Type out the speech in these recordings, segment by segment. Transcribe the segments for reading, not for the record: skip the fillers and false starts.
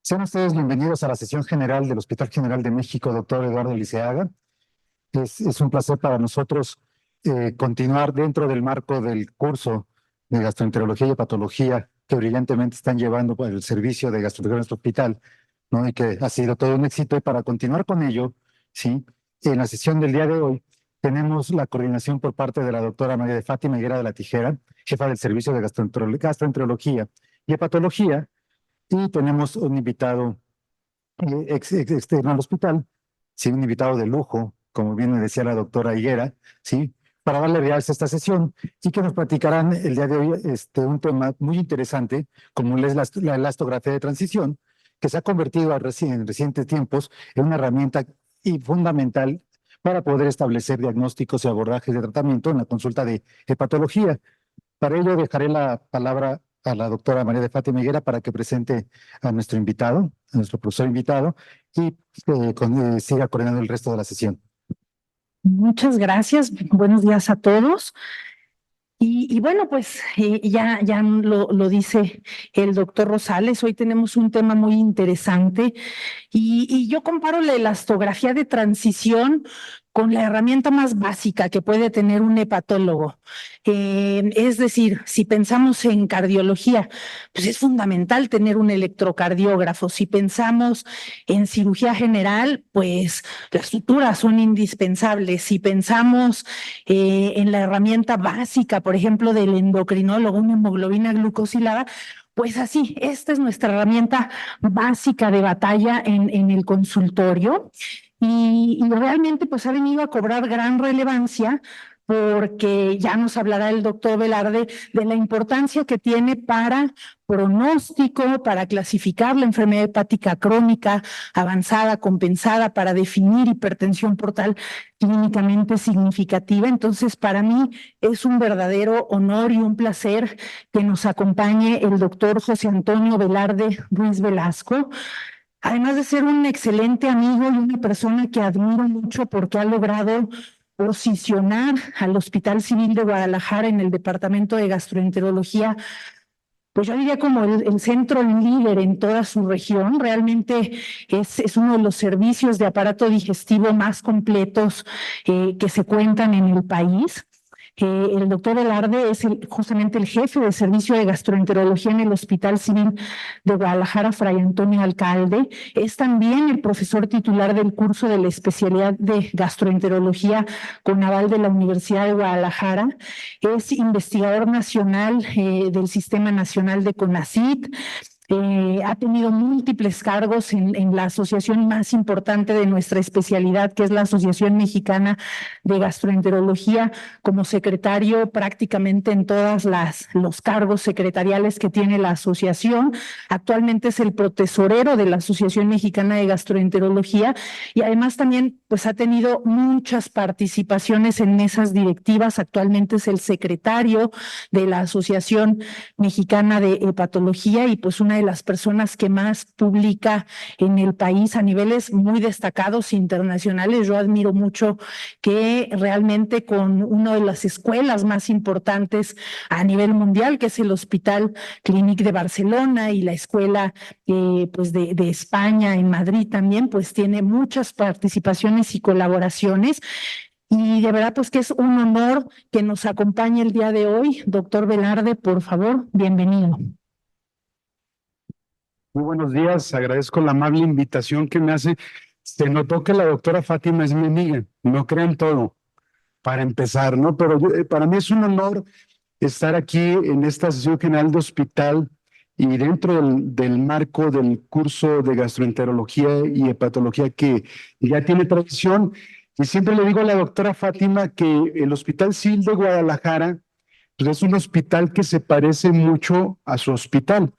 Sean ustedes bienvenidos a la sesión general del Hospital General de México, doctor Eduardo Liceaga. Es un placer para nosotros continuar dentro del marco del curso de gastroenterología y hepatología que brillantemente están llevando por el servicio de gastroenterología en nuestro hospital, ¿no? Y que ha sido todo un éxito. Y para continuar con ello, ¿sí? En la sesión del día de hoy tenemos la coordinación por parte de la doctora María de Fátima Higuera de la Tijera, jefa del servicio de gastroenterología y hepatología, y tenemos un invitado externo al hospital, sí, un invitado de lujo, como bien me decía la doctora Higuera, sí, para darle realce a esta sesión y que nos platicarán el día de hoy un tema muy interesante, como es la elastografía de transición, que se ha convertido en recientes tiempos en una herramienta y fundamental para poder establecer diagnósticos y abordajes de tratamiento en la consulta de hepatología. Para ello dejaré la palabra a la doctora María de Fátima Higuera para que presente a nuestro invitado, a nuestro profesor invitado, y siga coordinando el resto de la sesión. Muchas gracias. Buenos días a todos. Y bueno, pues ya lo dice el doctor Rosales. Hoy tenemos un tema muy interesante y yo comparo la elastografía de transición con la herramienta más básica que puede tener un hepatólogo. Es decir, si pensamos en cardiología, pues es fundamental tener un electrocardiógrafo. Si pensamos en cirugía general, pues las suturas son indispensables. Si pensamos en la herramienta básica, por ejemplo, del endocrinólogo, una hemoglobina glucosilada, pues así, esta es nuestra herramienta básica de batalla en el consultorio y realmente pues ha venido a cobrar gran relevancia porque ya nos hablará el doctor Velarde de la importancia que tiene para pronóstico, para clasificar la enfermedad hepática crónica avanzada, compensada, para definir hipertensión portal clínicamente significativa. Entonces, para mí es un verdadero honor y un placer que nos acompañe el doctor José Antonio Velarde Ruiz Velasco, además de ser un excelente amigo y una persona que admiro mucho porque ha logrado posicionar al Hospital Civil de Guadalajara en el Departamento de Gastroenterología, pues yo diría como el centro líder en toda su región. Realmente es uno de los servicios de aparato digestivo más completos que se cuentan en el país. El doctor Velarde es justamente el jefe de servicio de gastroenterología en el Hospital Civil de Guadalajara, Fray Antonio Alcalde. Es también el profesor titular del curso de la especialidad de gastroenterología con aval de la Universidad de Guadalajara. Es investigador nacional del Sistema Nacional de CONACYT. Ha tenido múltiples cargos en la asociación más importante de nuestra especialidad, que es la Asociación Mexicana de Gastroenterología, como secretario prácticamente en todos los cargos secretariales que tiene la asociación. Actualmente es el protesorero de la Asociación Mexicana de Gastroenterología y además también pues ha tenido muchas participaciones en mesas directivas. Actualmente es el secretario de la Asociación Mexicana de Hepatología y pues una de las personas que más publica en el país a niveles muy destacados internacionales. Yo admiro mucho que realmente con una de las escuelas más importantes a nivel mundial, que es el Hospital Clínic de Barcelona y la escuela pues de España en Madrid también, pues tiene muchas participaciones y colaboraciones. Y de verdad, pues que es un honor que nos acompañe el día de hoy. Doctor Velarde, por favor, bienvenido. Muy buenos días, agradezco la amable invitación que me hace. Se notó que la doctora Fátima es mi amiga, no crean todo, para empezar, ¿no? Pero para mí es un honor estar aquí en esta sesión general de hospital y dentro del marco del curso de gastroenterología y hepatología que ya tiene tradición. Y siempre le digo a la doctora Fátima que el Hospital Civil de Guadalajara pues es un hospital que se parece mucho a su hospital.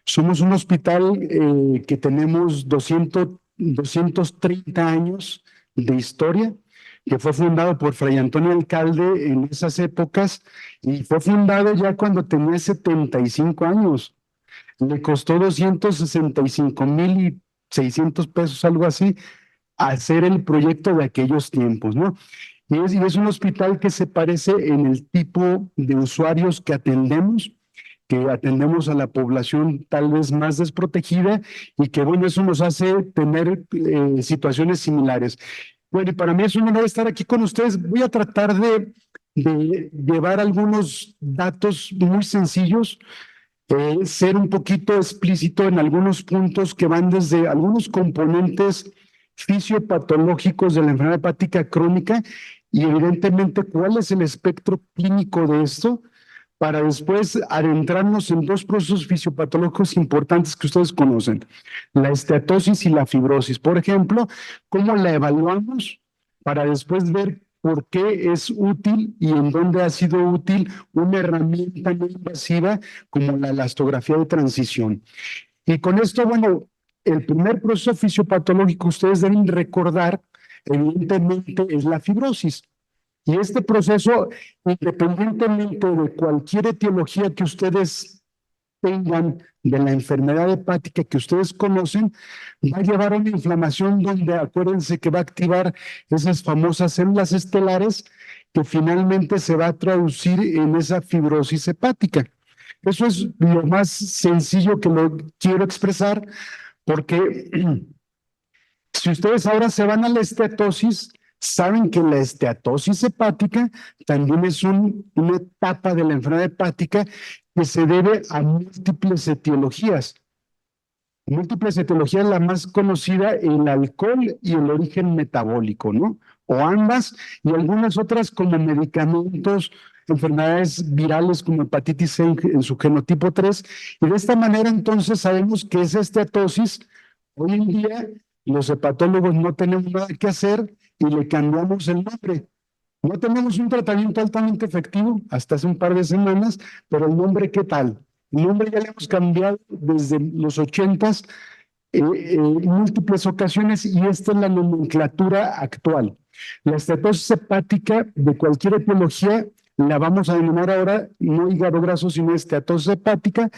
Somos un hospital que tenemos 230 años de historia, que fue fundado por Fray Antonio Alcalde en esas épocas y fue fundado ya cuando tenía 75 años. Le costó 265,600 pesos, algo así, hacer el proyecto de aquellos tiempos, ¿no? Y es un hospital que se parece en el tipo de usuarios que atendemos que atendemos a la población tal vez más desprotegida y que, bueno, eso nos hace tener situaciones similares. Bueno, y para mí es un honor estar aquí con ustedes. Voy a tratar de llevar algunos datos muy sencillos, ser un poquito explícito en algunos puntos que van desde algunos componentes fisiopatológicos de la enfermedad hepática crónica y evidentemente cuál es el espectro clínico de esto, para después adentrarnos en dos procesos fisiopatológicos importantes que ustedes conocen, la esteatosis y la fibrosis. Por ejemplo, cómo la evaluamos para después ver por qué es útil y en dónde ha sido útil una herramienta no invasiva como la elastografía de transición. Y con esto, bueno, el primer proceso fisiopatológico que ustedes deben recordar, evidentemente, es la fibrosis. Y este proceso, independientemente de cualquier etiología que ustedes tengan de la enfermedad hepática que ustedes conocen, va a llevar a una inflamación donde acuérdense que va a activar esas famosas células estelares que finalmente se va a traducir en esa fibrosis hepática. Eso es lo más sencillo que lo quiero expresar, porque si ustedes ahora se van a la esteatosis, saben que la esteatosis hepática también es una etapa de la enfermedad hepática que se debe a múltiples etiologías. Múltiples etiologías, la más conocida, el alcohol y el origen metabólico, ¿no? O ambas, y algunas otras como medicamentos, enfermedades virales como hepatitis C en su genotipo 3, y de esta manera entonces sabemos que esa esteatosis, hoy en día, los hepatólogos no tenemos nada que hacer y le cambiamos el nombre. No tenemos un tratamiento altamente efectivo hasta hace un par de semanas, pero el nombre, ¿qué tal? El nombre ya le hemos cambiado desde los 80s múltiples ocasiones y esta es la nomenclatura actual. La estatosis hepática de cualquier etiología la vamos a denominar ahora no hígado graso, sino esteatosis hepática,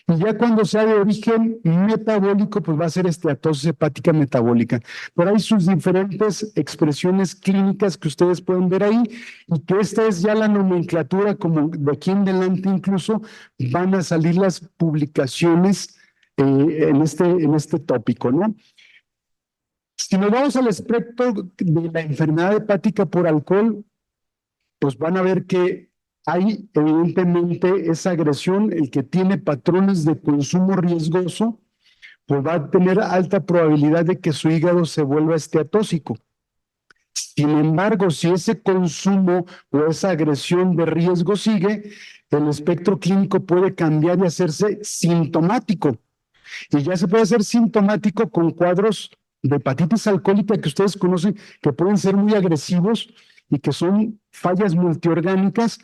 y ya cuando sea de origen metabólico, pues va a ser esteatosis hepática metabólica. Pero hay sus diferentes expresiones clínicas que ustedes pueden ver ahí, y que esta es ya la nomenclatura, como de aquí en adelante incluso van a salir las publicaciones en este tópico, ¿no? Si nos vamos al espectro de la enfermedad hepática por alcohol, pues van a ver que hay evidentemente esa agresión, el que tiene patrones de consumo riesgoso, pues va a tener alta probabilidad de que su hígado se vuelva esteatóxico. Sin embargo, si ese consumo o esa agresión de riesgo sigue, el espectro clínico puede cambiar y hacerse sintomático. Y ya se puede hacer sintomático con cuadros de hepatitis alcohólica que ustedes conocen, que pueden ser muy agresivos y que son fallas multiorgánicas,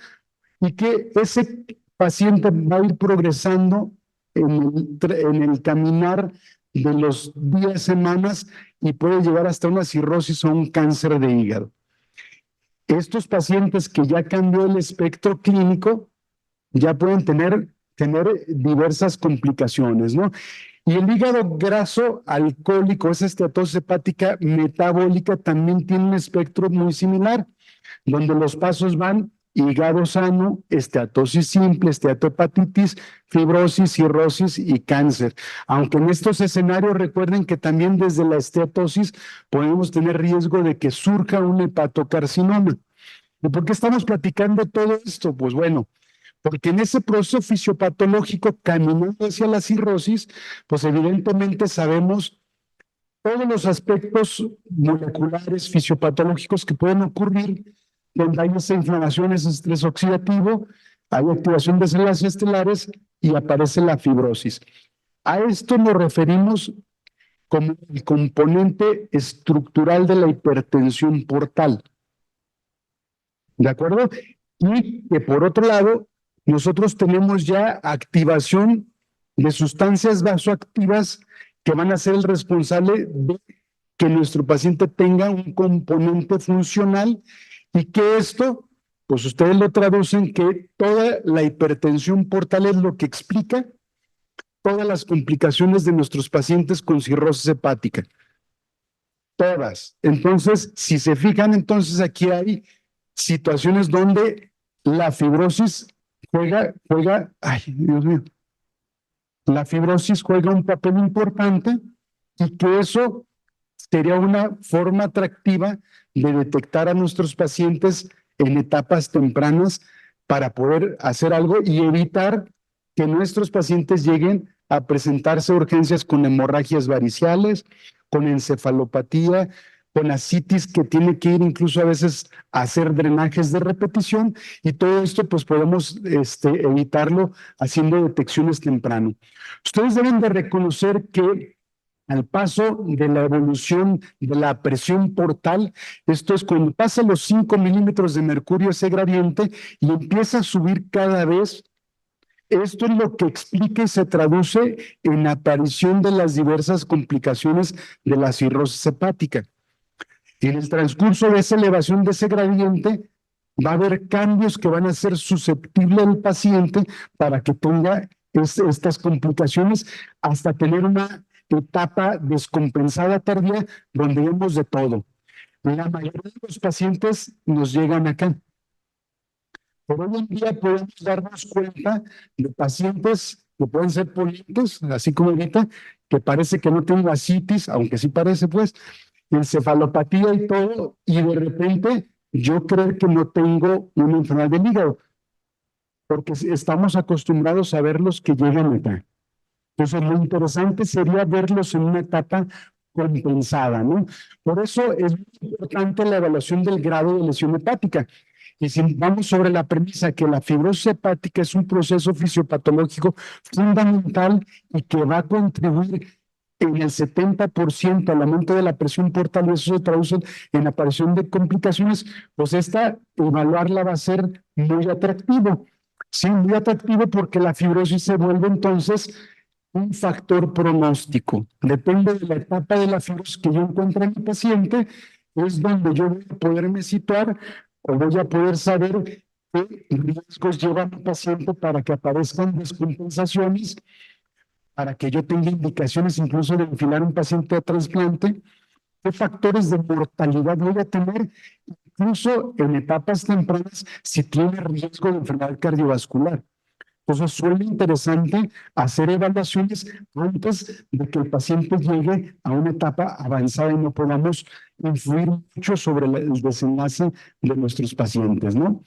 y que ese paciente va a ir progresando en el caminar de los días, semanas, y puede llegar hasta una cirrosis o un cáncer de hígado. Estos pacientes que ya cambió el espectro clínico ya pueden tener diversas complicaciones, ¿no? Y el hígado graso alcohólico, esa esteatosis hepática metabólica, también tiene un espectro muy similar, donde los pasos van hígado sano, esteatosis simple, esteatohepatitis, fibrosis, cirrosis y cáncer. Aunque en estos escenarios recuerden que también desde la esteatosis podemos tener riesgo de que surja un hepatocarcinoma. ¿Y por qué estamos platicando todo esto? Pues bueno, porque en ese proceso fisiopatológico caminando hacia la cirrosis, pues evidentemente sabemos todos los aspectos moleculares fisiopatológicos que pueden ocurrir donde hay esa inflamación, ese estrés oxidativo, hay activación de células estelares y aparece la fibrosis. A esto nos referimos como el componente estructural de la hipertensión portal. ¿De acuerdo? Y que por otro lado, nosotros tenemos ya activación de sustancias vasoactivas que van a ser el responsable de que nuestro paciente tenga un componente funcional, y que esto, pues ustedes lo traducen que toda la hipertensión portal es lo que explica todas las complicaciones de nuestros pacientes con cirrosis hepática. Todas. Entonces, si se fijan, entonces aquí hay situaciones donde la fibrosis ay, Dios mío, la fibrosis juega un papel importante y que eso sería una forma atractiva de detectar a nuestros pacientes en etapas tempranas para poder hacer algo y evitar que nuestros pacientes lleguen a presentarse urgencias con hemorragias variciales, con encefalopatía, con ascitis que tiene que ir incluso a veces a hacer drenajes de repetición, y todo esto pues podemos evitarlo haciendo detecciones temprano. Ustedes deben de reconocer que al paso de la evolución de la presión portal, esto es cuando pasa los 5 milímetros de mercurio ese gradiente y empieza a subir cada vez. Esto es lo que explica y se traduce en la aparición de las diversas complicaciones de la cirrosis hepática. En el transcurso de esa elevación de ese gradiente, va a haber cambios que van a ser susceptibles al paciente para que tenga estas complicaciones hasta tener una etapa descompensada tardía donde vemos de todo. La mayoría de los pacientes nos llegan acá. Pero hoy en día podemos darnos cuenta de pacientes que pueden ser politos, así como ahorita, que parece que no tienen ascitis, aunque sí parece, pues, encefalopatía y todo, y de repente yo creo que no tengo una enfermedad del hígado, porque estamos acostumbrados a verlos que llegan acá. Entonces, lo interesante sería verlos en una etapa compensada, ¿no? Por eso es muy importante la evaluación del grado de lesión hepática. Y si vamos sobre la premisa que la fibrosis hepática es un proceso fisiopatológico fundamental y que va a contribuir en el 70% al aumento de la presión portal, y eso se traduce en aparición de complicaciones, pues evaluarla va a ser muy atractivo. Sí, muy atractivo porque la fibrosis se vuelve entonces un factor pronóstico. Depende de la etapa de la fibrosis que yo encuentre en el paciente, es donde yo voy a poderme situar o voy a poder saber qué riesgos lleva mi paciente para que aparezcan descompensaciones, para que yo tenga indicaciones incluso de enfilar un paciente a trasplante, qué factores de mortalidad voy a tener, incluso en etapas tempranas, si tiene riesgo de enfermedad cardiovascular. Entonces suele interesante hacer evaluaciones antes de que el paciente llegue a una etapa avanzada y no podamos influir mucho sobre el desenlace de nuestros pacientes, ¿no?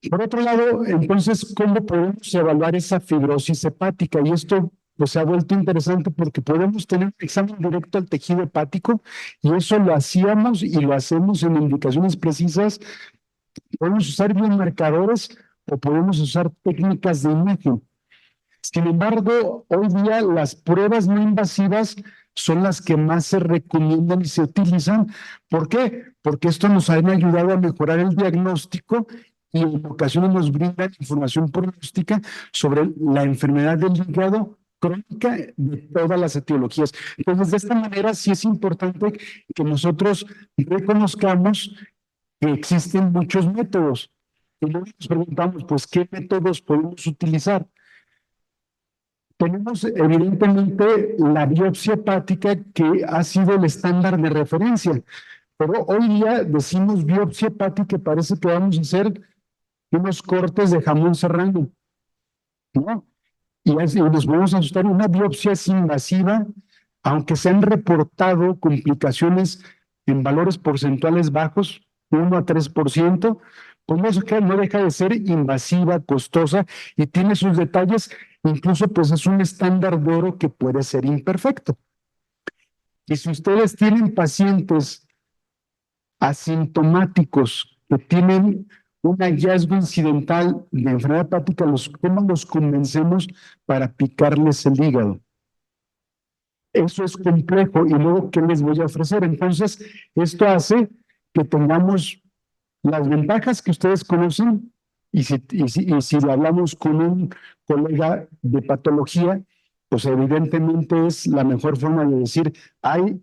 Por otro lado, entonces, ¿cómo podemos evaluar esa fibrosis hepática? Y esto pues se ha vuelto interesante porque podemos tener un examen directo al tejido hepático, y eso lo hacíamos y lo hacemos en indicaciones precisas. Podemos usar biomarcadores o podemos usar técnicas de imagen. Sin embargo, hoy día las pruebas no invasivas son las que más se recomiendan y se utilizan. ¿Por qué? Porque esto nos ha ayudado a mejorar el diagnóstico y en ocasiones nos brindan información pronóstica sobre la enfermedad del hígado crónica de todas las etiologías. Entonces, de esta manera sí es importante que nosotros reconozcamos que existen muchos métodos. Y luego nos preguntamos, pues, ¿qué métodos podemos utilizar? Tenemos evidentemente la biopsia hepática, que ha sido el estándar de referencia, pero hoy día decimos biopsia hepática y parece que vamos a hacer unos cortes de jamón serrano, ¿no? Y así nos vamos a asustar. Una biopsia es invasiva, aunque se han reportado complicaciones en valores porcentuales bajos, 1 a 3%, pues no deja de ser invasiva, costosa y tiene sus detalles. Incluso pues es un estándar de oro que puede ser imperfecto. Y si ustedes tienen pacientes asintomáticos que tienen un hallazgo incidental de enfermedad hepática, ¿cómo los convencemos para picarles el hígado? Eso es complejo. Y luego, ¿qué les voy a ofrecer? Entonces, esto hace que tengamos las ventajas que ustedes conocen, y si lo hablamos con un colega de patología, pues evidentemente es la mejor forma de decir, hay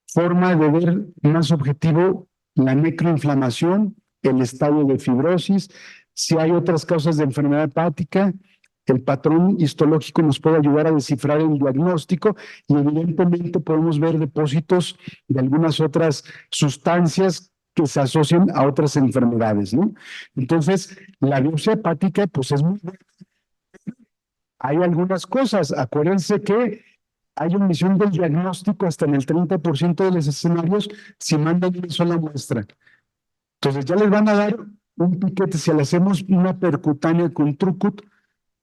forma de ver más objetivo la necroinflamación, el estado de fibrosis, si hay otras causas de enfermedad hepática. El patrón histológico nos puede ayudar a descifrar el diagnóstico, y evidentemente podemos ver depósitos de algunas otras sustancias que se asocian a otras enfermedades, ¿no? Entonces, la biopsia hepática, pues es muy buena. Hay algunas cosas, acuérdense que hay omisión del diagnóstico hasta en el 30% de los escenarios si mandan una sola muestra. Entonces ya les van a dar un piquete, si le hacemos una percutánea con Trucut,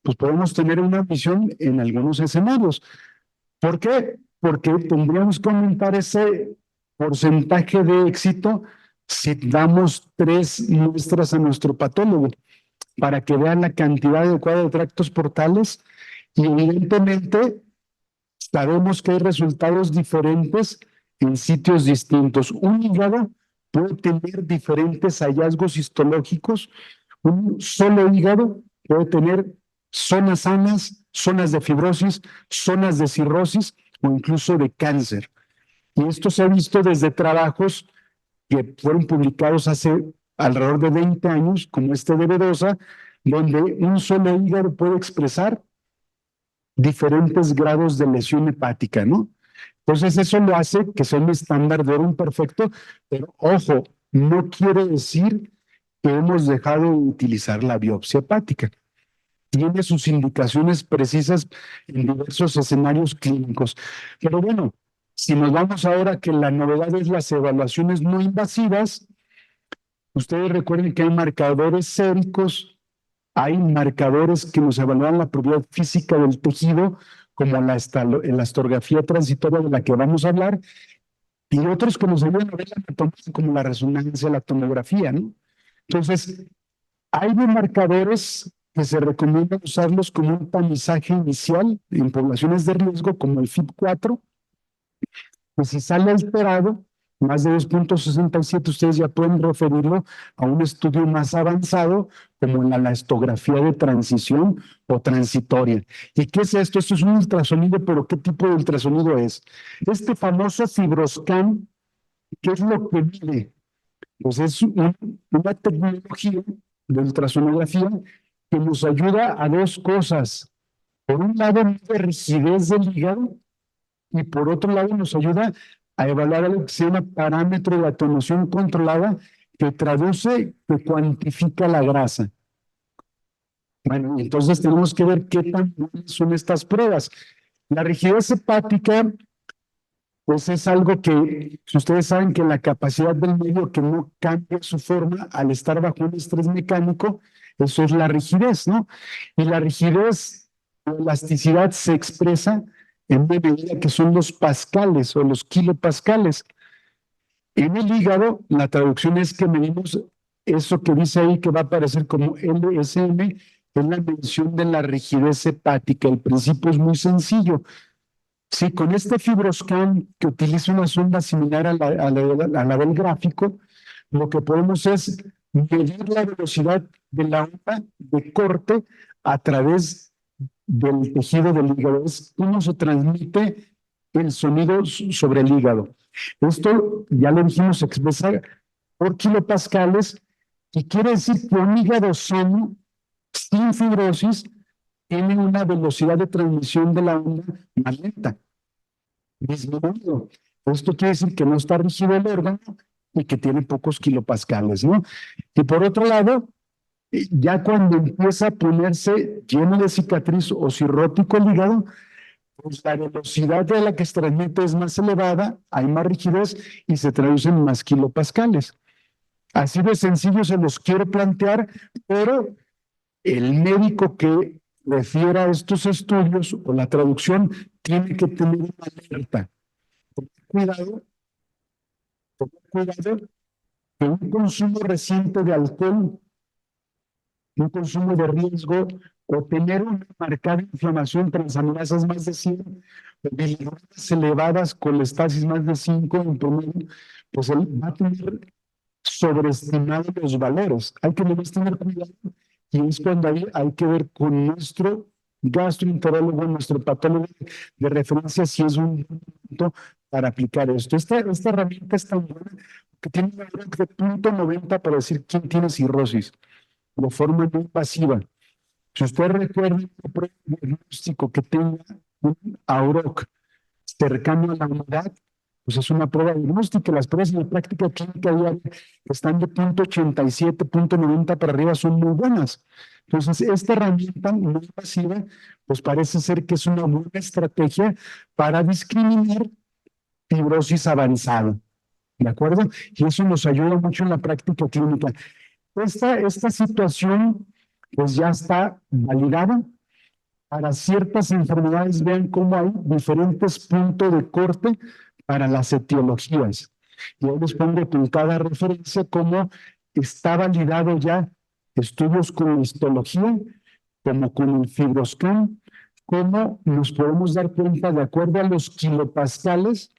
pues podemos tener una omisión en algunos escenarios. ¿Por qué? Porque tendríamos que aumentar ese porcentaje de éxito si damos 3 muestras a nuestro patólogo para que vean la cantidad adecuada de tractos portales y evidentemente sabemos que hay resultados diferentes en sitios distintos. Un hígado puede tener diferentes hallazgos histológicos. Un solo hígado puede tener zonas sanas, zonas de fibrosis, zonas de cirrosis o incluso de cáncer. Y esto se ha visto desde trabajos que fueron publicados hace alrededor de 20 años, como este de Bedosa, donde un solo hígado puede expresar diferentes grados de lesión hepática, ¿no? Entonces eso lo hace que sea un estándar de oro imperfecto, pero ojo, no quiere decir que hemos dejado de utilizar la biopsia hepática. Tiene sus indicaciones precisas en diversos escenarios clínicos. Pero bueno, si nos vamos ahora que la novedad es las evaluaciones no invasivas, ustedes recuerden que hay marcadores séricos, hay marcadores que nos evalúan la propiedad física del tejido, como la elastografía transitoria de la que vamos a hablar, y otros que nos ayudan a ver la anatomía, como la resonancia, la tomografía, ¿no? Entonces, hay marcadores que se recomienda usarlos como un tamizaje inicial en poblaciones de riesgo, como el FIB4, pues si sale alterado, más de 2.67, ustedes ya pueden referirlo a un estudio más avanzado, como la elastografía de transición o transitoria. ¿Y qué es esto? Esto es un ultrasonido, pero ¿qué tipo de ultrasonido es? Este famoso FibroScan, ¿qué es lo que mide? Pues es una tecnología de ultrasonografía que nos ayuda a dos cosas. Por un lado, mide rigidez del hígado y por otro lado nos ayuda a evaluar algo que se llama parámetro de atenuación controlada, que traduce, que cuantifica la grasa. Bueno, entonces tenemos que ver qué tan buenas son estas pruebas. La rigidez hepática, pues es algo que, si ustedes saben que la capacidad del medio que no cambia su forma al estar bajo un estrés mecánico, eso es la rigidez, ¿no? Y la rigidez o elasticidad se expresa en una medida que son los pascales o los kilopascales. En el hígado, la traducción es que medimos eso que dice ahí que va a aparecer como LSM, es la medición de la rigidez hepática. El principio es muy sencillo. Sí, con este FibroScan que utiliza una sonda similar a la del gráfico, lo que podemos es medir la velocidad de la onda de corte a través del tejido del hígado. Es cómo se transmite el sonido sobre el hígado. Esto, ya lo dijimos, se expresa por kilopascales y quiere decir que un hígado sano, sin fibrosis, tiene una velocidad de transmisión de la onda más lenta. Disminuido. Esto quiere decir que no está rígido el órgano y que tiene pocos kilopascales, ¿no? Y por otro lado, ya cuando empieza a ponerse lleno de cicatriz o cirrótico el hígado, pues la velocidad de la que se transmite es más elevada, hay más rigidez y se traducen más kilopascales. Así de sencillo se los quiero plantear, pero el médico que refiera a estos estudios o la traducción tiene que tener una alerta. Cuidado, cuidado, que un consumo reciente de alcohol, un consumo de riesgo o tener una marcada inflamación transaminasas más de 100, bilirubinas elevadas, colestasis más de 5 en promedio, pues él va a tener sobreestimado los valores. Hay que tener cuidado y es cuando hay que ver con nuestro gastroenterólogo, nuestro patólogo de referencia, si es un punto para aplicar esto. Esta herramienta es tan buena que tiene un valor de 0.90 para decir quién tiene cirrosis de forma no invasiva. Si usted recuerda un diagnóstico que tenga un AUROC cercano a la unidad, pues es una prueba diagnóstica. Las pruebas en la práctica clínica diaria que están de 0.87, 0.90 para arriba son muy buenas. Entonces, esta herramienta no invasiva, pues parece ser que es una buena estrategia para discriminar fibrosis avanzada. ¿De acuerdo? Y eso nos ayuda mucho en la práctica clínica. Esta situación, pues ya está validada. Para ciertas enfermedades, vean cómo hay diferentes puntos de corte para las etiologías. Y ahí les pongo con cada referencia cómo está validado ya estudios con histología, como con el FibroScan, cómo nos podemos dar cuenta de acuerdo a los kilopascales,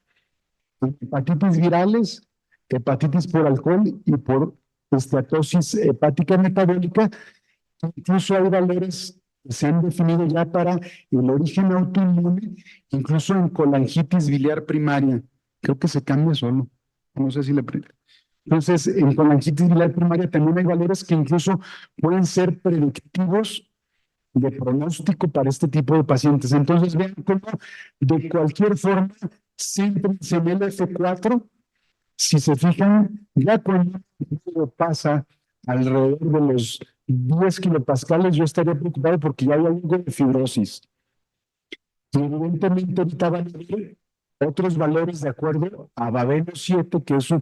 hepatitis virales, hepatitis por alcohol y por esteatosis hepática metabólica. Incluso hay valores que se han definido ya para el origen autoinmune, incluso en colangitis biliar primaria. Creo que se cambia solo. No sé si le prende. Entonces, en colangitis biliar primaria también hay valores que incluso pueden ser predictivos de pronóstico para este tipo de pacientes. Entonces, vean cómo de cualquier forma, céntrense en el F4. Si se fijan, ya cuando pasa alrededor de los 10 kilopascales, yo estaría preocupado porque ya hay algo de fibrosis. Y evidentemente ahorita van a ver otros valores de acuerdo a Babeno 7, que es un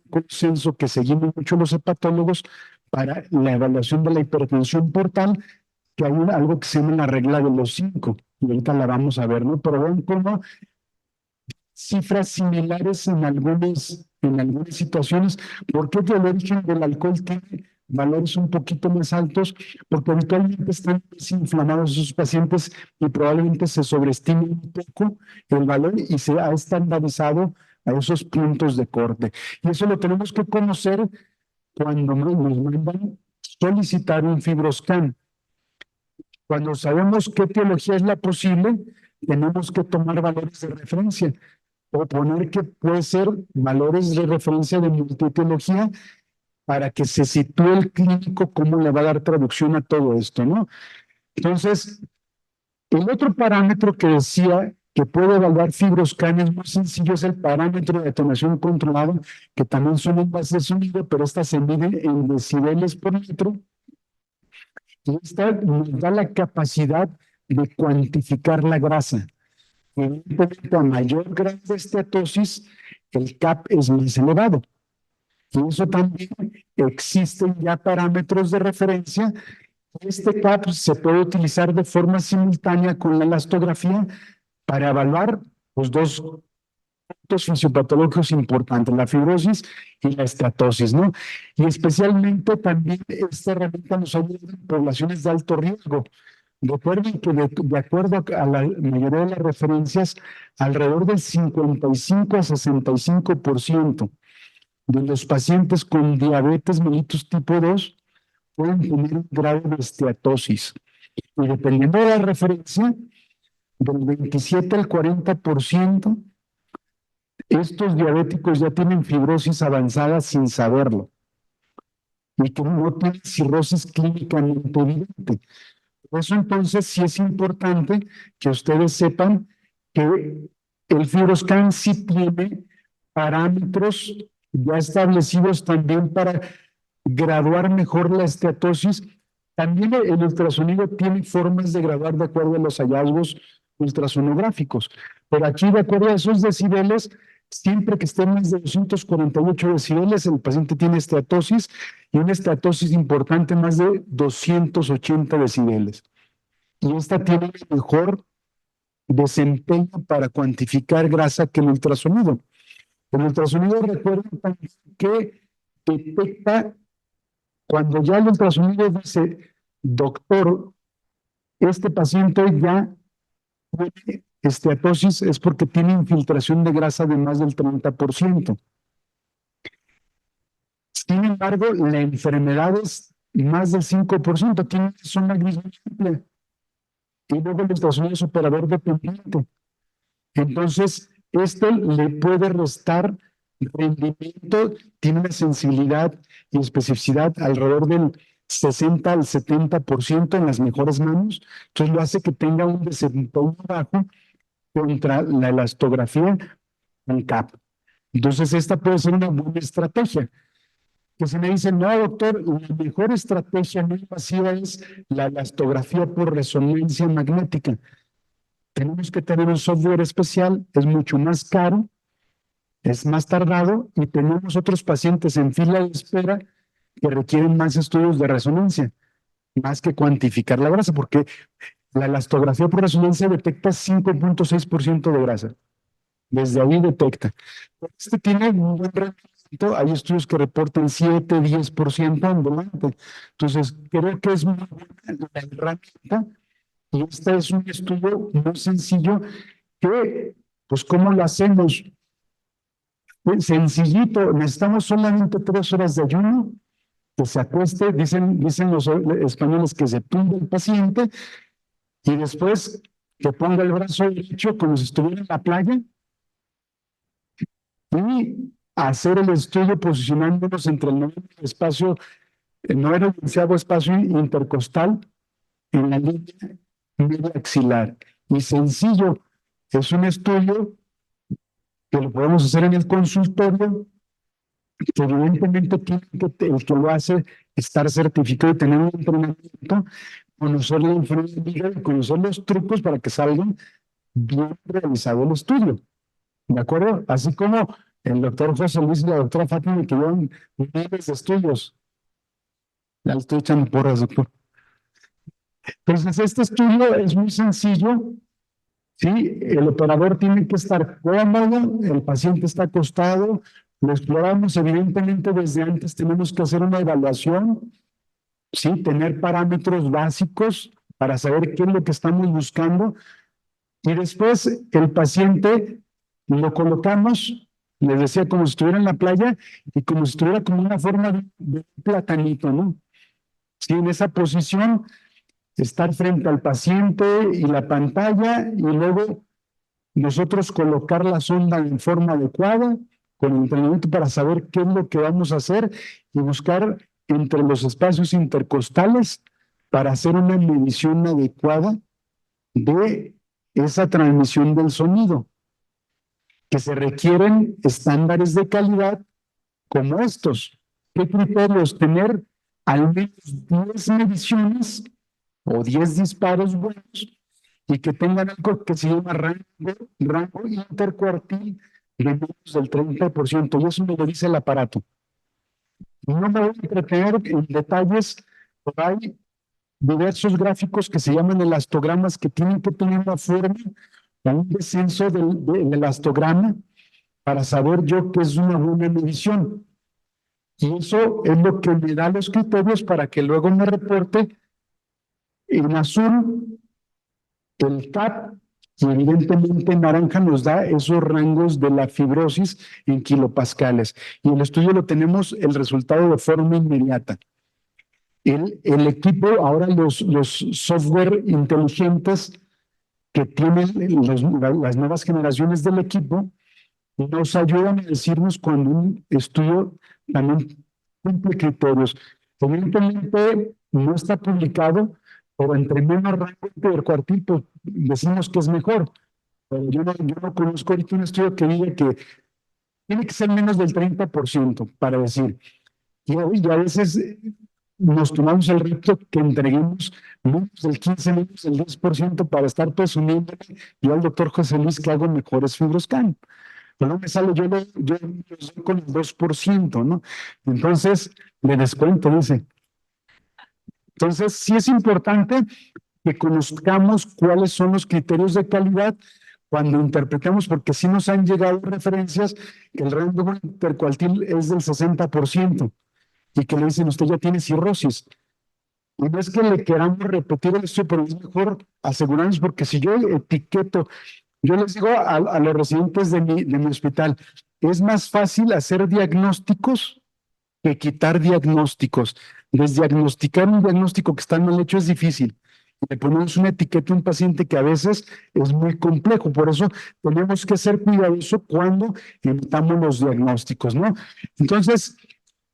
consenso que seguimos mucho los hepatólogos para la evaluación de la hipertensión portal, que hay algo que se llama la regla de los 5, y ahorita la vamos a ver, ¿no? Pero ven cómo cifras similares en algunas situaciones. ¿Por qué el origen del alcohol tiene valores un poquito más altos? Porque habitualmente están desinflamados esos pacientes y probablemente se sobreestima un poco el valor y se ha estandarizado a esos puntos de corte. Y eso lo tenemos que conocer cuando nos mandan solicitar un FibroScan. Cuando sabemos qué etiología es la posible, tenemos que tomar valores de referencia o poner que puede ser valores de referencia de multietiología para que se sitúe el clínico cómo le va a dar traducción a todo esto, ¿no? Entonces, el otro parámetro que decía que puede evaluar FibroScan es muy sencillo, es el parámetro de detonación controlada, que también son en base de sonido, pero esta se mide en decibeles por litro. Y esta nos da la capacidad de cuantificar la grasa. Evidentemente, a mayor grado de esteatosis, el CAP es más elevado. Y eso también existen ya parámetros de referencia. Este CAP se puede utilizar de forma simultánea con la elastografía para evaluar los dos puntos fisiopatológicos importantes, la fibrosis y la esteatosis, ¿no? Y especialmente también esta herramienta nos ayuda en poblaciones de alto riesgo. Recuerden que de acuerdo a la mayoría de las referencias, alrededor del 55 a 65% de los pacientes con diabetes mellitus tipo 2 pueden tener un grado de esteatosis. Y dependiendo de la referencia, del 27 al 40%, estos diabéticos ya tienen fibrosis avanzada sin saberlo y que no tienen cirrosis clínicamente evidente. Por eso entonces sí es importante que ustedes sepan que el FibroScan sí tiene parámetros ya establecidos también para graduar mejor la esteatosis. También el ultrasonido tiene formas de graduar de acuerdo a los hallazgos ultrasonográficos. Pero aquí, de acuerdo a esos decibeles, siempre que estén más de 248 decibeles, el paciente tiene esteatosis y una esteatosis importante más de 280 decibeles. Y esta tiene mejor desempeño para cuantificar grasa que el ultrasonido. El ultrasonido, recuerden también que detecta cuando ya el ultrasonido dice, doctor, este paciente ya tiene esteatosis, es porque tiene infiltración de grasa de más del 30%. Sin embargo, la enfermedad es más del 5%, tiene una zona gris muy amplia. Y luego el ultrasonido es operador dependiente. Entonces, esto le puede restar rendimiento, tiene una sensibilidad y especificidad alrededor del 60 al 70% en las mejores manos. Entonces, lo hace que tenga un desempeño bajo contra la elastografía un CAP. Entonces, esta puede ser una buena estrategia. Que si me dicen, no, doctor, la mejor estrategia no invasiva es la elastografía por resonancia magnética. Tenemos que tener un software especial, es mucho más caro, es más tardado y tenemos otros pacientes en fila de espera que requieren más estudios de resonancia, más que cuantificar la grasa, porque la elastografía por resonancia detecta 5.6% de grasa. Desde ahí detecta. Este tiene un buen rendimiento. Hay estudios que reportan 7, 10% ambulante. Entonces, creo que es muy buena la herramienta. Y este es un estudio muy sencillo que, pues, ¿cómo lo hacemos? Pues, sencillito, necesitamos solamente 3 horas de ayuno, que se acueste, dicen los españoles que se tumbe el paciente y después que ponga el brazo derecho como si estuviera en la playa y hacer el estudio posicionándonos entre el noveno y onceavo espacio intercostal en la línea media axilar. Y sencillo, es un estudio que lo podemos hacer en el consultorio, que evidentemente tiene que el que lo hace estar certificado y tener un entrenamiento, conocer la enfermedad y conocer los trucos para que salgan bien realizado el estudio. ¿De acuerdo? Así como el doctor José Luis y la doctora Fátima que llevan miles de estudios. Ya le estoy echando porras, doctor. Entonces, este estudio es muy sencillo. Sí, el operador tiene que estar cómodo, el paciente está acostado, lo exploramos. Evidentemente, desde antes tenemos que hacer una evaluación, sí, tener parámetros básicos para saber qué es lo que estamos buscando. Y después el paciente lo colocamos, les decía, como si estuviera en la playa y como si estuviera como una forma de un platanito, ¿no? Sí, en esa posición, estar frente al paciente y la pantalla y luego nosotros colocar la sonda en forma adecuada con el entrenamiento para saber qué es lo que vamos a hacer y buscar entre los espacios intercostales para hacer una medición adecuada de esa transmisión del sonido, que se requieren estándares de calidad como estos. ¿Qué criterios? Tener al menos 10 mediciones o 10 disparos buenos y que tengan algo que se llama rango intercuartil de menos del 30%, y eso me lo dice el aparato. No me voy a entretener en detalles, pero hay diversos gráficos que se llaman elastogramas que tienen que tener una forma o un descenso del elastograma para saber yo qué es una buena medición. Y eso es lo que me da los criterios para que luego me reporte en azul el CAP, y evidentemente en naranja nos da esos rangos de la fibrosis en kilopascales. Y el estudio lo tenemos el resultado de forma inmediata. El equipo, ahora los software inteligentes que tienen las nuevas generaciones del equipo, nos ayudan a decirnos cuando un estudio también cumple criterios. Evidentemente no está publicado, pero entre menos rango intercuartil, pues decimos que es mejor. Pero yo no conozco ahorita un estudio que diga que tiene que ser menos del 30% para decir. Y a veces nos tomamos el reto que entreguemos menos del 15, menos del 10% para estar presumiendo yo al doctor José Luis que hago mejores FibroScan. Pero no me sale, yo soy con el 2%, ¿no? Entonces, le descuento, dice. Entonces, sí es importante que conozcamos cuáles son los criterios de calidad cuando interpretamos, porque sí nos han llegado referencias que el rango intercuartil es del 60% y que le dicen, usted ya tiene cirrosis. Y no es que le queramos repetir el estudio, pero es mejor asegurarnos, porque si yo etiqueto, yo les digo a los residentes de mi hospital, es más fácil hacer diagnósticos que quitar diagnósticos. Desdiagnosticar un diagnóstico que está mal hecho es difícil. Le ponemos una etiqueta a un paciente que a veces es muy complejo. Por eso tenemos que ser cuidadosos cuando emitamos los diagnósticos, ¿no? Entonces,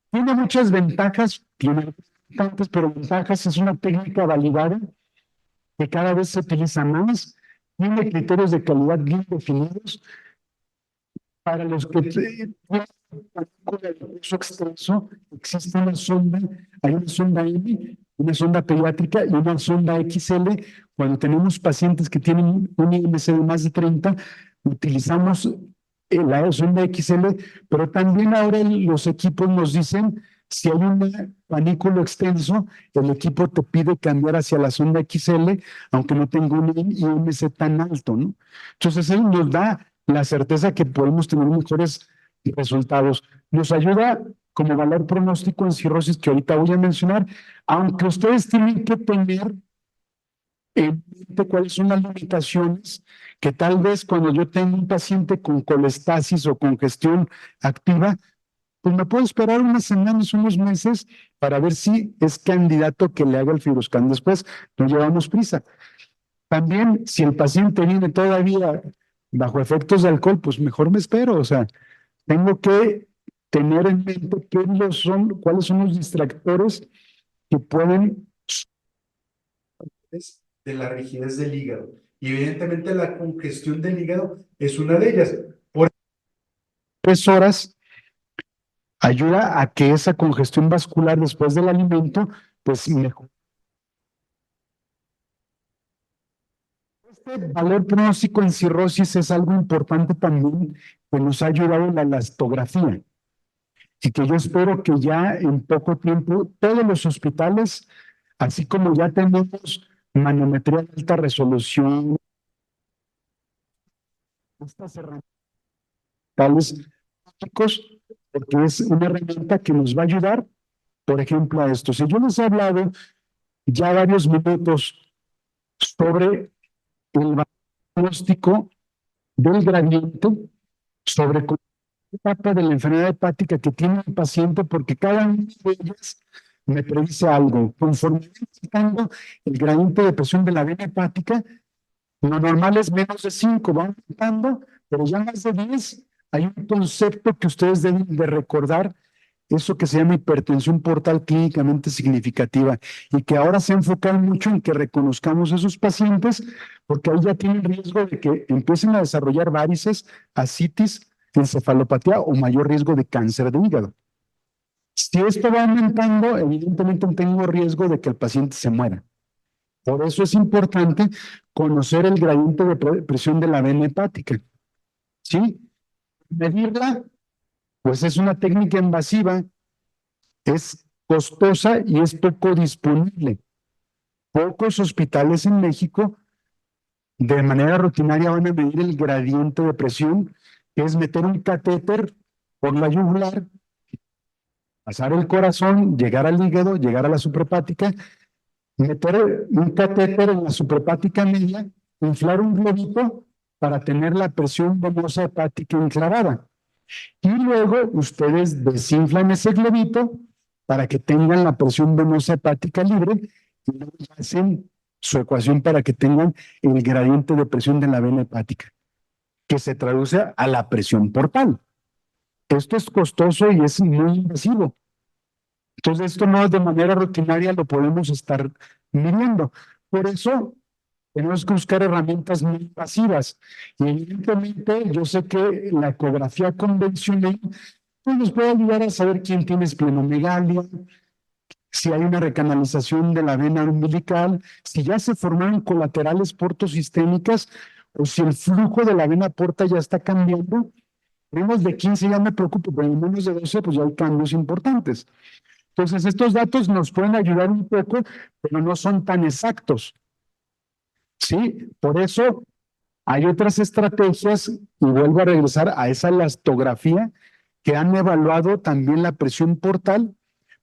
tiene muchas ventajas, tiene tantas, pero ventajas, es una técnica validada que cada vez se utiliza más, tiene criterios de calidad bien definidos. Para los que tienen uso extenso, existe una sonda, hay una sonda M, una sonda pediátrica y una sonda XL. Cuando tenemos pacientes que tienen un IMC de más de 30, utilizamos la sonda XL, pero también ahora los equipos nos dicen, si hay un panículo extenso, el equipo te pide cambiar hacia la sonda XL, aunque no tenga un IMC tan alto, ¿no? Entonces, él nos da la certeza que podemos tener mejores resultados. Nos ayuda como valor pronóstico en cirrosis, que ahorita voy a mencionar, aunque ustedes tienen que tener en mente cuáles son las limitaciones, que tal vez cuando yo tengo un paciente con colestasis o congestión activa, pues me puedo esperar unas semanas, unos meses, para ver si es candidato que le haga el FibroScan. Después no llevamos prisa. También, si el paciente viene todavía bajo efectos de alcohol, pues mejor me espero. O sea, tengo que tener en mente cuáles son los distractores que pueden de la rigidez del hígado. Y evidentemente la congestión del hígado es una de ellas. Por 3 horas ayuda a que esa congestión vascular después del alimento, pues mejore. Este valor pronóstico en cirrosis es algo importante también que nos ha ayudado en la elastografía y que yo espero que ya en poco tiempo todos los hospitales, así como ya tenemos manometría de alta resolución, estas herramientas, porque es una herramienta que nos va a ayudar, por ejemplo, a esto. Si yo les he hablado ya varios minutos sobre el diagnóstico del gradiente, sobre qué etapa de la enfermedad hepática que tiene el paciente, porque cada una de ellas me predice algo. Conforme voy quitando el gradiente de presión de la vena hepática, lo normal es menos de 5, va aumentando, pero ya más de 10, hay un concepto que ustedes deben de recordar, eso que se llama hipertensión portal clínicamente significativa, y que ahora se ha enfocado mucho en que reconozcamos a esos pacientes, porque ahí ya tienen riesgo de que empiecen a desarrollar varices, ascitis, encefalopatía o mayor riesgo de cáncer de hígado. Si esto va aumentando, evidentemente tengo riesgo de que el paciente se muera. Por eso es importante conocer el gradiente de presión de la vena hepática. ¿Sí? Medirla, pues es una técnica invasiva, es costosa y es poco disponible. Pocos hospitales en México de manera rutinaria van a medir el gradiente de presión, que es meter un catéter por la yugular, pasar el corazón, llegar al hígado, llegar a la suprahepática, meter un catéter en la suprahepática media, inflar un globito para tener la presión venosa hepática enclavada. Y luego ustedes desinflan ese globito para que tengan la presión venosa hepática libre y luego hacen su ecuación para que tengan el gradiente de presión de la vena hepática, que se traduce a la presión portal. Esto es costoso y es muy invasivo. Entonces, esto no de manera rutinaria lo podemos estar midiendo. Por eso, tenemos que buscar herramientas muy invasivas. Y evidentemente, yo sé que la ecografía convencional pues, nos puede ayudar a saber quién tiene esplenomegalia, si hay una recanalización de la vena umbilical, si ya se formaron colaterales portosistémicas o si el flujo de la vena porta ya está cambiando. Menos de 15 ya me preocupo, pero en menos de 12 pues ya hay cambios importantes. Entonces, estos datos nos pueden ayudar un poco, pero no son tan exactos. ¿Sí? Por eso hay otras estrategias, y vuelvo a regresar a esa elastografía, que han evaluado también la presión portal,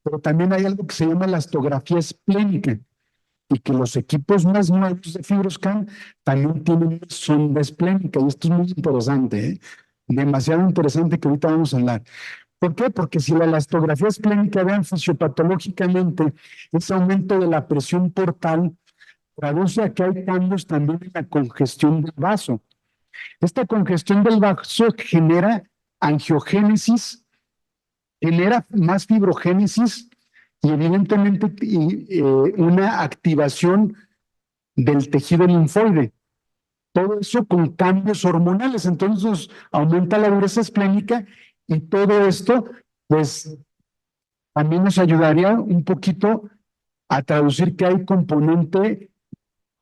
pero también hay algo que se llama elastografía esplénica, y que los equipos más nuevos de FibroScan también tienen una sonda esplénica, y esto es muy interesante, ¿eh? Demasiado interesante que ahorita vamos a hablar. ¿Por qué? Porque si la elastografía esplénica, vean fisiopatológicamente, ese aumento de la presión portal traduce a que hay cambios también en la congestión del vaso. Esta congestión del vaso genera angiogénesis, genera más fibrogénesis y evidentemente una activación del tejido linfoide. Todo eso con cambios hormonales, entonces aumenta la dureza esplénica y todo esto, pues, también nos ayudaría un poquito a traducir que hay componente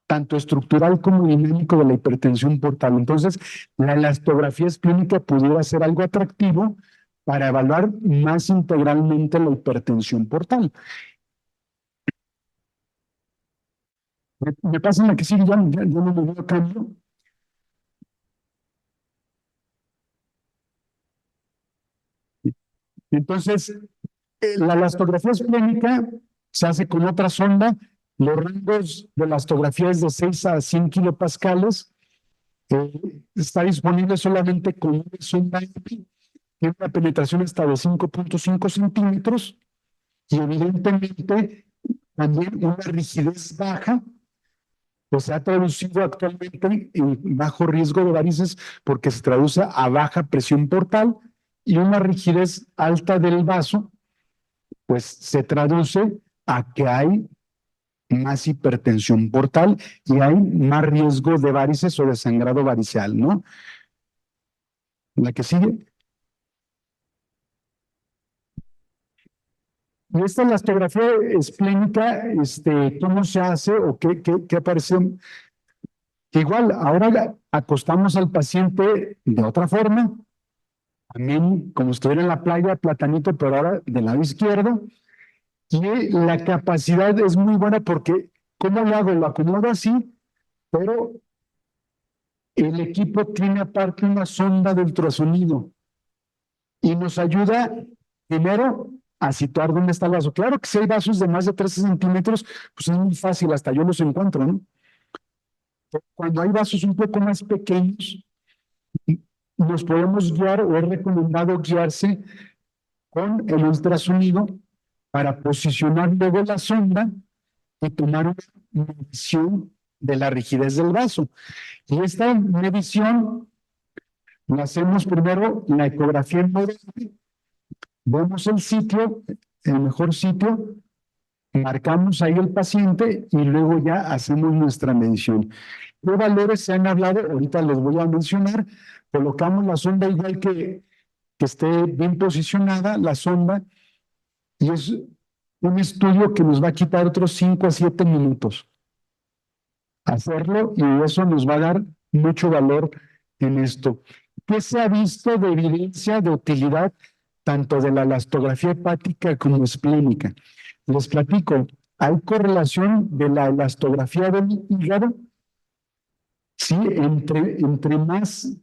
tanto estructural como dinámico de la hipertensión portal. Entonces, la elastografía esplénica pudiera ser algo atractivo para evaluar más integralmente la hipertensión portal. Me pasa en la que sigue, ya no me veo cambio. Entonces, la elastografía esplénica se hace con otra sonda. Los rangos de elastografía es de 6 a 100 kilopascales. Está disponible solamente con una sonda, tiene una penetración hasta de 5.5 centímetros y evidentemente también una rigidez baja, pues se ha traducido actualmente en bajo riesgo de varices porque se traduce a baja presión portal, y una rigidez alta del vaso, pues se traduce a que hay más hipertensión portal y hay más riesgo de varices o de sangrado variceal, ¿no? La que sigue. Y esta elastografía esplénica, ¿cómo se hace o qué aparece? Que igual, ahora acostamos al paciente de otra forma, también como si estuviera en la playa, platanito, pero ahora del lado izquierdo, y la capacidad es muy buena porque, ¿cómo lo hago? Lo acomodo así, pero el equipo tiene aparte una sonda de ultrasonido y nos ayuda primero a situar dónde está el vaso. Claro que si hay vasos de más de 13 centímetros, pues es muy fácil, hasta yo los encuentro, ¿no? Pero cuando hay vasos un poco más pequeños, nos podemos guiar o es recomendado guiarse con el ultrasonido para posicionar luego la sonda y tomar una medición de la rigidez del vaso. Y esta medición la hacemos primero la ecografía en modelo, vemos el sitio, el mejor sitio, marcamos ahí el paciente y luego ya hacemos nuestra medición. ¿Qué valores se han hablado? Ahorita les voy a mencionar. Colocamos la sonda igual que esté bien posicionada la sonda, y es un estudio que nos va a quitar otros 5 a 7 minutos hacerlo, y eso nos va a dar mucho valor en esto. ¿Qué se ha visto de evidencia de utilidad tanto de la elastografía hepática como esplénica? Les platico, hay correlación de la elastografía del hígado, sí, entre más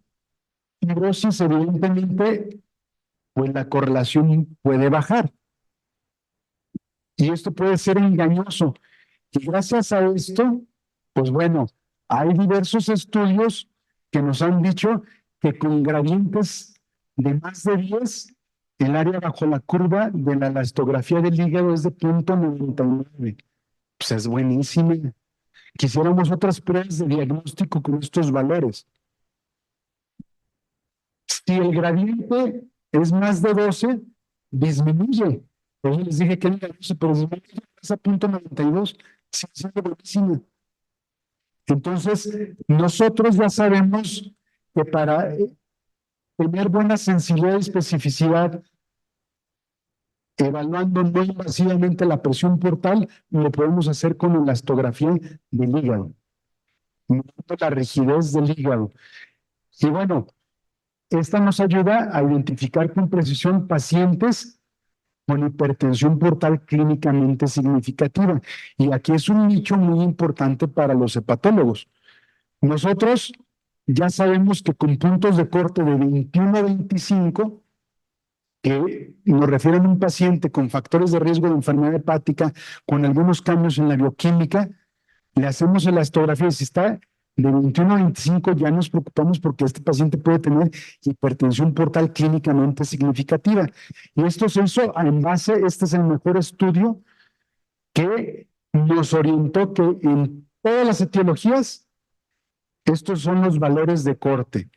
fibrosis, evidentemente, pues la correlación puede bajar. Y esto puede ser engañoso. Y gracias a esto, pues bueno, hay diversos estudios que nos han dicho que con gradientes de más de 10, el área bajo la curva de la elastografía del hígado es de 0.99. Pues es buenísima. Quisiéramos otras pruebas de diagnóstico con estos valores. Si el gradiente es más de 12, disminuye. Yo les dije que era 12, pero disminuye a 0.92, sigue siendo buenísimo. Entonces, nosotros ya sabemos que para tener buena sensibilidad y especificidad, evaluando no invasivamente la presión portal, lo podemos hacer con elastografía del hígado, midiendo la rigidez del hígado. Y bueno, esta nos ayuda a identificar con precisión pacientes con hipertensión portal clínicamente significativa. Y aquí es un nicho muy importante para los hepatólogos. Nosotros ya sabemos que con puntos de corte de 21 a 25, que nos refieren a un paciente con factores de riesgo de enfermedad hepática, con algunos cambios en la bioquímica, le hacemos elastografía y si está de 21 a 25 ya nos preocupamos porque este paciente puede tener hipertensión portal clínicamente significativa. Y esto se hizo en base, este es el mejor estudio que nos orientó que en todas las etiologías, estos son los valores de corte.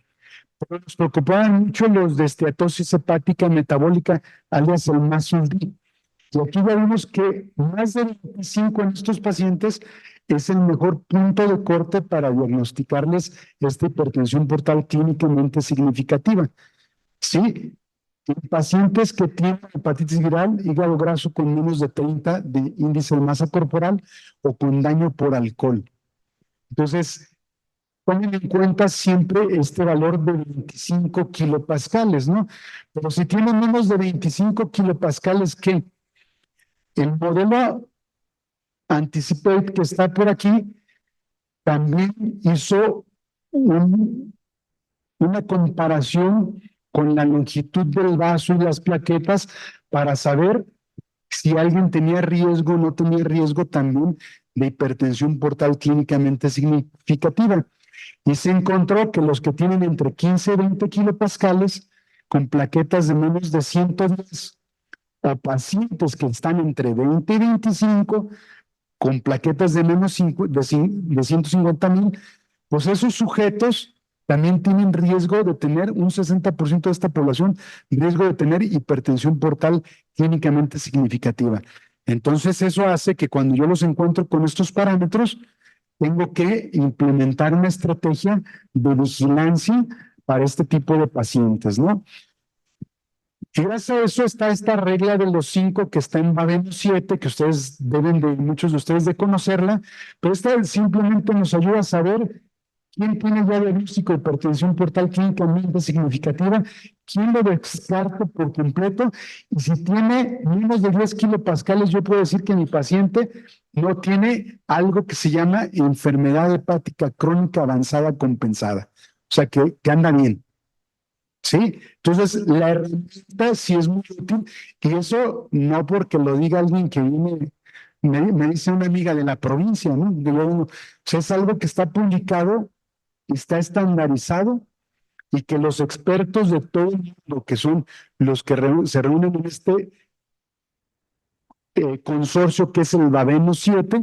Pero nos preocupaban mucho los de esteatosis hepática metabólica, alias el MASLD. Y aquí ya vimos que más de 25 en estos pacientes es el mejor punto de corte para diagnosticarles esta hipertensión portal clínicamente significativa. Sí, en pacientes que tienen hepatitis viral, hígado graso con menos de 30 de índice de masa corporal o con daño por alcohol. Entonces, tomen en cuenta siempre este valor de 25 kilopascales, ¿no? Pero si tienen menos de 25 kilopascales, ¿qué? El modelo Anticipate que está por aquí también hizo una comparación con la longitud del vaso y las plaquetas para saber si alguien tenía riesgo o no tenía riesgo también de hipertensión portal clínicamente significativa. Y se encontró que los que tienen entre 15 y 20 kilopascales con plaquetas de menos de 110 o pacientes que están entre 20 y 25 con plaquetas de menos de 150,000, pues esos sujetos también tienen riesgo de tener un 60% de esta población, riesgo de tener hipertensión portal clínicamente significativa. Entonces eso hace que cuando yo los encuentro con estos parámetros, tengo que implementar una estrategia de vigilancia para este tipo de pacientes, ¿no? Y gracias a eso está esta regla de los 5 que está en Babeno 7, que ustedes deben de, muchos de ustedes de conocerla, pero esta simplemente nos ayuda a saber quién tiene ya diagnóstico de hipertensión portal clínicamente significativa, quién lo descarta por completo, y si tiene menos de 10 kilopascales, yo puedo decir que mi paciente no tiene algo que se llama enfermedad hepática crónica avanzada compensada, o sea que anda bien. ¿Sí? Entonces, la herramienta sí es muy útil, y eso no porque lo diga alguien que viene, me dice una amiga de la provincia, ¿no? O sea, es algo que está publicado, está estandarizado, y que los expertos de todo el mundo, que son los que se reúnen en este consorcio que es el Babeno 7,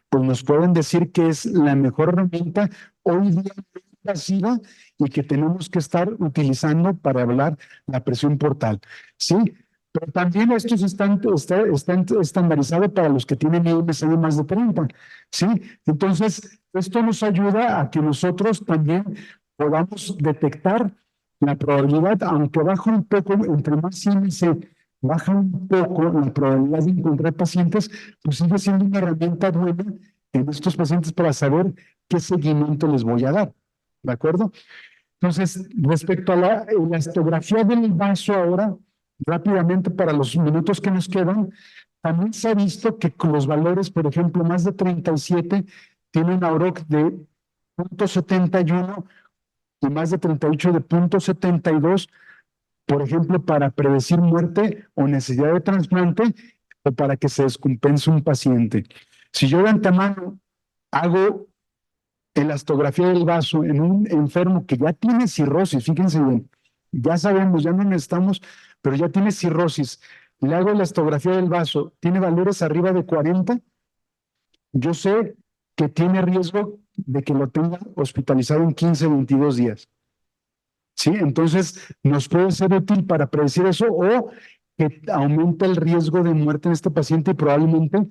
pues nos pueden decir que es la mejor herramienta hoy día pasiva y que tenemos que estar utilizando para hablar la presión portal. Sí, pero también estos están estandarizados para los que tienen IMC de más de 30. Sí, entonces esto nos ayuda a que nosotros también podamos detectar la probabilidad, aunque baja un poco, entre más IMC baja un poco la probabilidad de encontrar pacientes, pues sigue siendo una herramienta buena en estos pacientes para saber qué seguimiento les voy a dar. ¿De acuerdo? Entonces, respecto a la elastografía del vaso ahora, rápidamente para los minutos que nos quedan, también se ha visto que con los valores, por ejemplo, más de 37 tiene una OROC de 0.71 y más de 38 de 0.72, por ejemplo, para predecir muerte o necesidad de trasplante o para que se descompense un paciente. Si yo de antemano hago elastografía del vaso en un enfermo que ya tiene cirrosis, fíjense bien, ya sabemos, ya no necesitamos, pero ya tiene cirrosis, le hago elastografía del vaso, tiene valores arriba de 40, yo sé que tiene riesgo de que lo tenga hospitalizado en 15, 22 días. ¿Sí? Entonces, nos puede ser útil para predecir eso o que aumenta el riesgo de muerte en este paciente y probablemente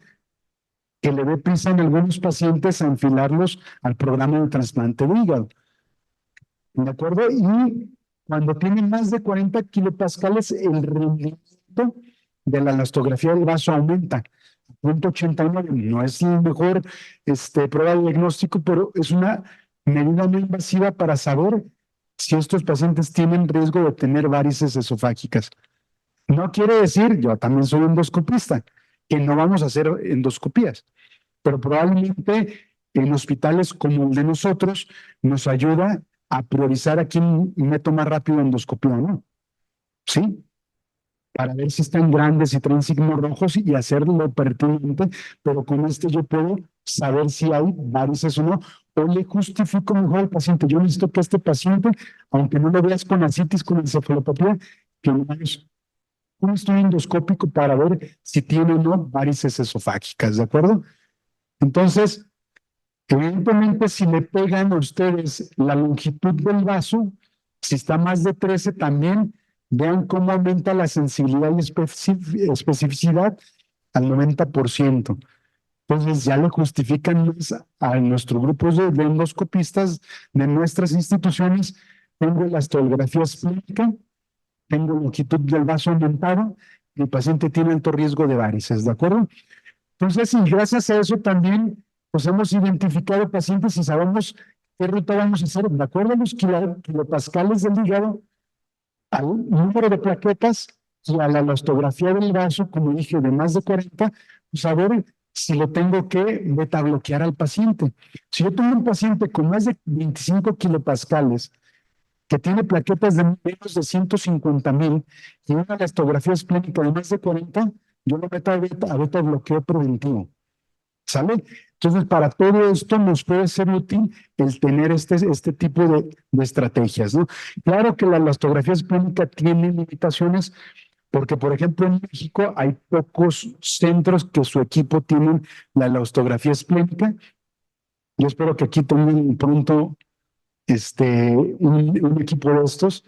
que le dé prisa en algunos pacientes a enfilarlos al programa de trasplante de hígado. ¿De acuerdo? Y cuando tienen más de 40 kilopascales, el rendimiento de la elastografía del vaso aumenta. 0.89 no es la mejor prueba de diagnóstico, pero es una medida no invasiva para saber si estos pacientes tienen riesgo de tener varices esofágicas. No quiere decir, yo también soy endoscopista, que no vamos a hacer endoscopías, pero probablemente en hospitales como el de nosotros nos ayuda a priorizar a quién meto más rápido endoscopía, ¿no? ¿Sí? Para ver si están grandes y traen signos rojos y hacerlo pertinente, pero con yo puedo saber si hay varices o no, o le justifico mejor al paciente. Yo necesito que este paciente, aunque no lo veas con ascitis, con encefalopatía, que no es un estudio endoscópico para ver si tiene o no varices esofágicas, ¿de acuerdo? Entonces, evidentemente, si le pegan a ustedes la longitud del vaso, si está más de 13 también, vean cómo aumenta la sensibilidad y especificidad al 90%. Entonces ya le justifican más a nuestros grupos de endoscopistas de nuestras instituciones. Tengo la elastografía esplínica, tengo longitud del vaso aumentada, y el paciente tiene alto riesgo de varices, ¿de acuerdo? Entonces, y gracias a eso también, pues hemos identificado pacientes y sabemos qué ruta vamos a hacer, de acuerdo a los kilopascales del hígado, al número de plaquetas y a la elastografía del vaso, como dije, de más de 40, pues a ver si lo tengo que beta bloquear al paciente. Si yo tengo un paciente con más de 25 kilopascales, que tiene plaquetas de menos de 150,000 y una elastografía esplénica de más de 40, yo lo meto a beta bloqueo preventivo. ¿Sale? Entonces, para todo esto nos puede ser útil el tener este tipo de estrategias, ¿no? Claro que la elastografía esplénica tiene limitaciones, porque, por ejemplo, en México hay pocos centros que su equipo tienen la elastografía esplénica. Yo espero que aquí tengan pronto un equipo de estos.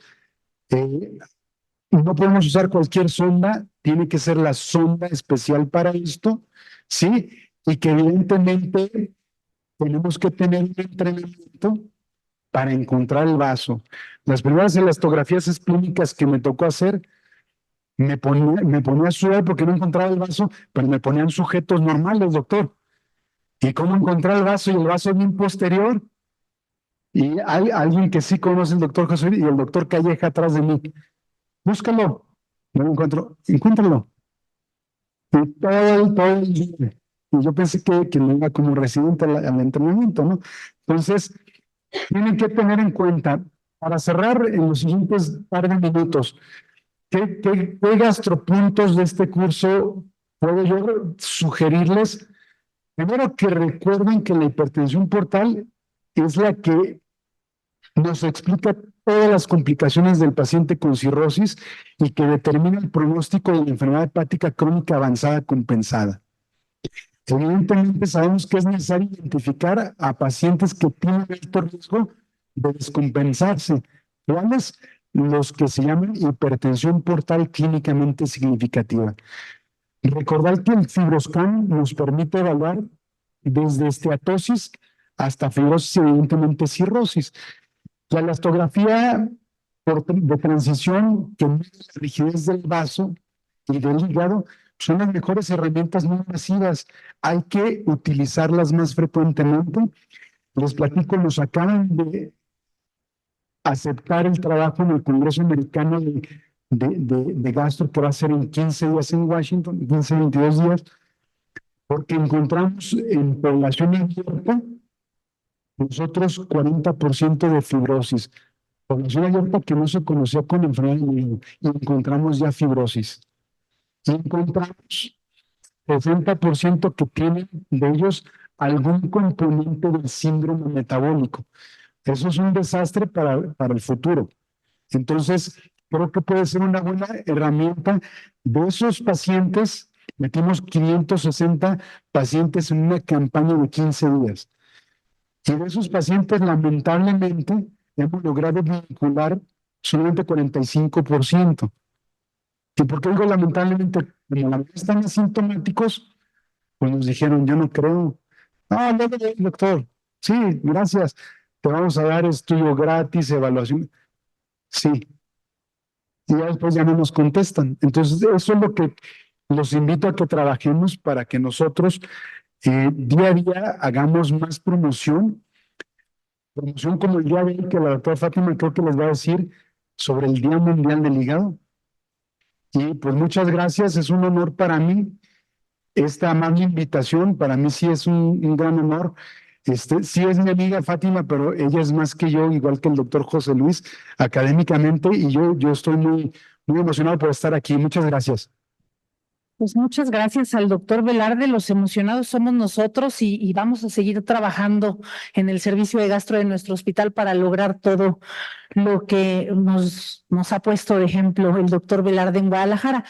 No podemos usar cualquier sonda, tiene que ser la sonda especial para esto, ¿sí? Y que evidentemente tenemos que tener un entrenamiento para encontrar el vaso. Las primeras elastografías esplénicas que me tocó hacer, me ponía a sudar porque no encontraba el vaso, pero me ponían sujetos normales, doctor. ¿Y cómo encontrar el vaso? Y el vaso bien posterior. Y hay alguien que sí conoce el doctor José y el doctor Calleja atrás de mí. Búscalo. No lo encuentro. Encuéntralo. Y todo el día. Y yo pensé que no iba como residente al entrenamiento, ¿no? Entonces, tienen que tener en cuenta, para cerrar en los siguientes par de minutos, ¿qué gastropuntos de este curso puedo yo sugerirles? Primero, que recuerden que la hipertensión portal es la que nos explica todas las complicaciones del paciente con cirrosis y que determina el pronóstico de la enfermedad hepática crónica avanzada compensada. Evidentemente sabemos que es necesario identificar a pacientes que tienen alto riesgo de descompensarse. ¿Cuáles? Los que se llaman hipertensión portal clínicamente significativa. Recordar que el FibroScan nos permite evaluar desde esteatosis hasta fibrosis y evidentemente cirrosis. La elastografía de transición que mide la rigidez del vaso y del hígado son las mejores herramientas no invasivas. Hay que utilizarlas más frecuentemente. Les platico, nos acaban de aceptar el trabajo en el Congreso Americano de Gastro, que va a ser en 15 días en Washington, 15, 22 días, porque encontramos en población abierta nosotros 40% de fibrosis. Población abierta que no se conocía con enfermedad de hígado, y encontramos ya fibrosis. Y encontramos 60% que tienen de ellos algún componente del síndrome metabólico. Eso es un desastre para el futuro. Entonces, creo que puede ser una buena herramienta. De esos pacientes, metimos 560 pacientes en una campaña de 15 días. Y de esos pacientes, lamentablemente, hemos logrado vincular solamente 45%. ¿Y por qué digo lamentablemente? Como la mayoría están asintomáticos, pues nos dijeron, yo no creo. Ah, no, doctor, sí, gracias. Te vamos a dar estudio gratis, evaluación. Sí. Y ya después ya no nos contestan. Entonces, eso es lo que los invito a que trabajemos para que nosotros día a día hagamos más promoción como el día de hoy, que la doctora Fátima creo que les va a decir sobre el Día Mundial del Hígado. Y pues muchas gracias, es un honor para mí esta amable invitación. Para mí sí es un gran honor. Sí es mi amiga Fátima, pero ella es más que yo, igual que el doctor José Luis, académicamente, y yo estoy muy emocionado por estar aquí. Muchas gracias. Pues muchas gracias al doctor Velarde. Los emocionados somos nosotros y vamos a seguir trabajando en el servicio de gastro de nuestro hospital para lograr todo lo que nos ha puesto de ejemplo el doctor Velarde en Guadalajara.